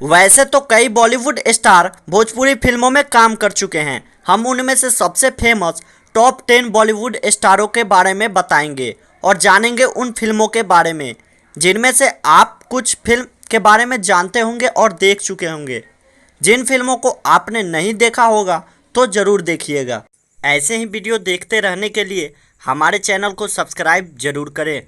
वैसे तो कई बॉलीवुड स्टार भोजपुरी फिल्मों में काम कर चुके हैं। हम उनमें से सबसे फेमस टॉप 10 बॉलीवुड स्टारों के बारे में बताएंगे और जानेंगे उन फिल्मों के बारे में जिनमें से आप कुछ फिल्म के बारे में जानते होंगे और देख चुके होंगे। जिन फिल्मों को आपने नहीं देखा होगा तो ज़रूर देखिएगा। ऐसे ही वीडियो देखते रहने के लिए हमारे चैनल को सब्सक्राइब जरूर करें।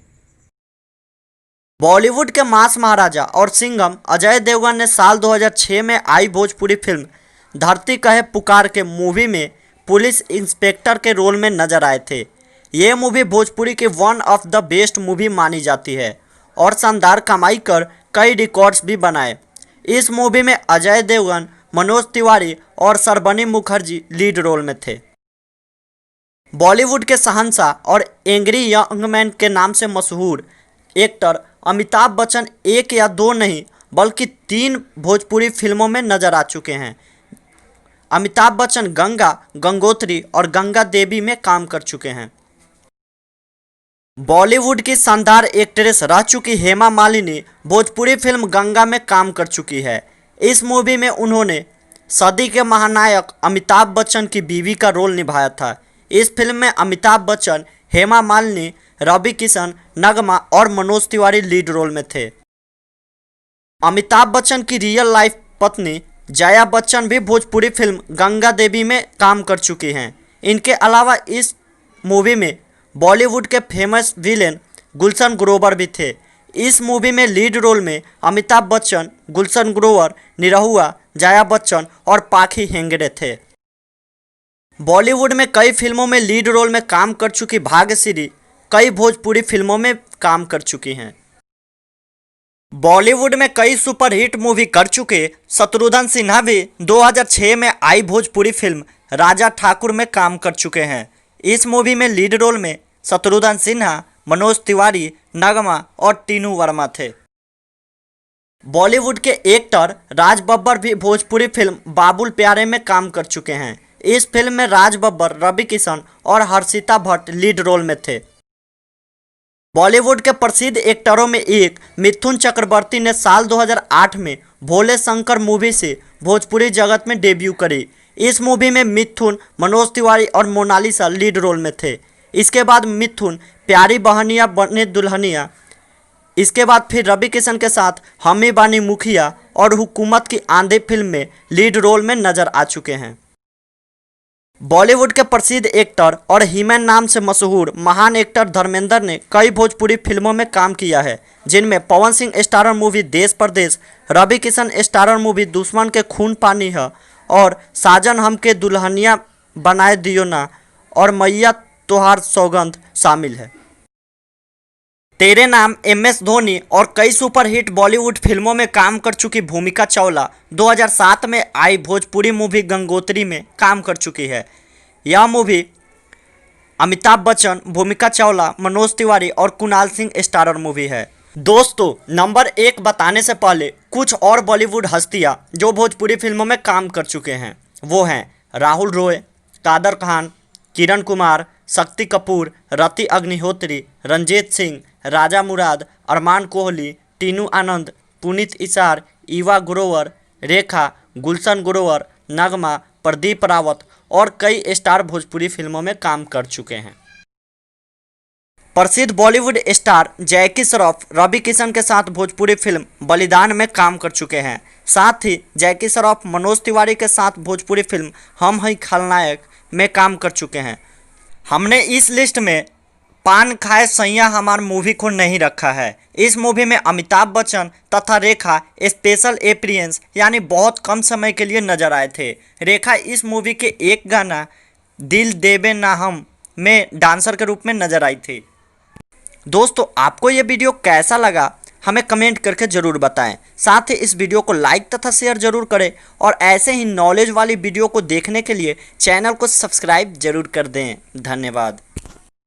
बॉलीवुड के मास महाराजा और सिंघम अजय देवगन ने साल 2006 में आई भोजपुरी फिल्म धरती कहे पुकार के मूवी में पुलिस इंस्पेक्टर के रोल में नजर आए थे। ये मूवी भोजपुरी की one of the best movie मानी जाती है और शानदार कमाई कर कई रिकॉर्ड्स भी बनाए। इस मूवी में अजय देवगन, मनोज तिवारी और सरबनी मुखर्जी लीड रोल में थे। बॉलीवुड के शहंशाह और एंग्री यंग मैन के नाम से मशहूर एक्टर अमिताभ बच्चन एक या दो नहीं बल्कि 3 भोजपुरी फिल्मों में नजर आ चुके हैं। अमिताभ बच्चन गंगा, गंगोत्री और गंगा देवी में काम कर चुके हैं। बॉलीवुड की शानदार एक्ट्रेस रह चुकी हेमा मालिनी भोजपुरी फिल्म गंगा में काम कर चुकी है। इस मूवी में उन्होंने सदी के महानायक अमिताभ बच्चन की बीवी का रोल निभाया था। इस फिल्म में अमिताभ बच्चन, हेमा मालिनी, रवि किशन, नगमा और मनोज तिवारी लीड रोल में थे। अमिताभ बच्चन की रियल लाइफ पत्नी जया बच्चन भी भोजपुरी फिल्म गंगा देवी में काम कर चुकी हैं। इनके अलावा इस मूवी में बॉलीवुड के फेमस विलेन गुलशन ग्रोवर भी थे। इस मूवी में लीड रोल में अमिताभ बच्चन, गुलशन ग्रोवर, निरहुआ, जया बच्चन और पाखी हेंगड़े थे। बॉलीवुड में कई फिल्मों में लीड रोल में काम कर चुकी भाग्यश्री कई भोजपुरी फिल्मों में काम कर चुकी हैं। बॉलीवुड में कई सुपरहिट मूवी कर चुके शत्रुघ्न सिन्हा भी 2006 में आई भोजपुरी फिल्म राजा ठाकुर में काम कर चुके हैं। इस मूवी में लीड रोल में शत्रुघ्न सिन्हा, मनोज तिवारी, नगमा और टीनू वर्मा थे। बॉलीवुड के एक्टर राज बब्बर भी भोजपुरी फिल्म बाबुल प्यारे में काम कर चुके हैं। इस फिल्म में राज बब्बर, रवि किशन और हर्षिता भट्ट लीड रोल में थे। बॉलीवुड के प्रसिद्ध एक्टरों में एक मिथुन चक्रवर्ती ने साल 2008 में भोले शंकर मूवी से भोजपुरी जगत में डेब्यू करी। इस मूवी में मिथुन, मनोज तिवारी और मोनालिसा लीड रोल में थे। इसके बाद मिथुन प्यारी बहनिया बने दुल्हनिया, इसके बाद फिर रवि किशन के साथ हमी बानी मुखिया और हुकूमत की आंधी फिल्म में लीड रोल में नजर आ चुके हैं। बॉलीवुड के प्रसिद्ध एक्टर और हीमैन नाम से मशहूर महान एक्टर धर्मेंद्र ने कई भोजपुरी फिल्मों में काम किया है, जिनमें पवन सिंह स्टारर मूवी देश परदेश, रवि किशन स्टारर मूवी दुश्मन के खून पानी है और साजन हमके दुल्हनिया बनाए दियो ना और मैया तोहार सौगंध शामिल है। तेरे नाम, MS धोनी और कई सुपरहिट बॉलीवुड फिल्मों में काम कर चुकी भूमिका चावला 2007 में आई भोजपुरी मूवी गंगोत्री में काम कर चुकी है। यह मूवी अमिताभ बच्चन, भूमिका चावला, मनोज तिवारी और कुणाल सिंह स्टारर मूवी है। दोस्तों, नंबर 1 बताने से पहले कुछ और बॉलीवुड हस्तियां जो भोजपुरी फिल्मों में काम कर चुके हैं वो हैं राहुल रॉय, कादर खान, किरण कुमार, शक्ति कपूर, रति अग्निहोत्री, रंजीत सिंह, राजा मुराद, अरमान कोहली, टीनू आनंद, पुनीत इसार, ईवा ग्रोवर, रेखा, गुलशन ग्रोवर, नगमा, प्रदीप रावत और कई स्टार भोजपुरी फिल्मों में काम कर चुके हैं। प्रसिद्ध बॉलीवुड स्टार जैकी श्रॉफ रवि किशन के साथ भोजपुरी फिल्म बलिदान में काम कर चुके हैं। साथ ही जैकी श्रॉफ मनोज तिवारी के साथ भोजपुरी फिल्म हम हैं खलनायक में काम कर चुके हैं। हमने इस लिस्ट में पान खाए सैया हमार मूवी को नहीं रखा है। इस मूवी में अमिताभ बच्चन तथा रेखा स्पेशल अपीयरेंस यानी बहुत कम समय के लिए नजर आए थे। रेखा इस मूवी के एक गाना दिल देबे ना हम में डांसर के रूप में नजर आई थी। दोस्तों, आपको ये वीडियो कैसा लगा हमें कमेंट करके ज़रूर बताएं। साथ ही इस वीडियो को लाइक तथा शेयर जरूर करें और ऐसे ही नॉलेज वाली वीडियो को देखने के लिए चैनल को सब्सक्राइब जरूर कर दें। धन्यवाद।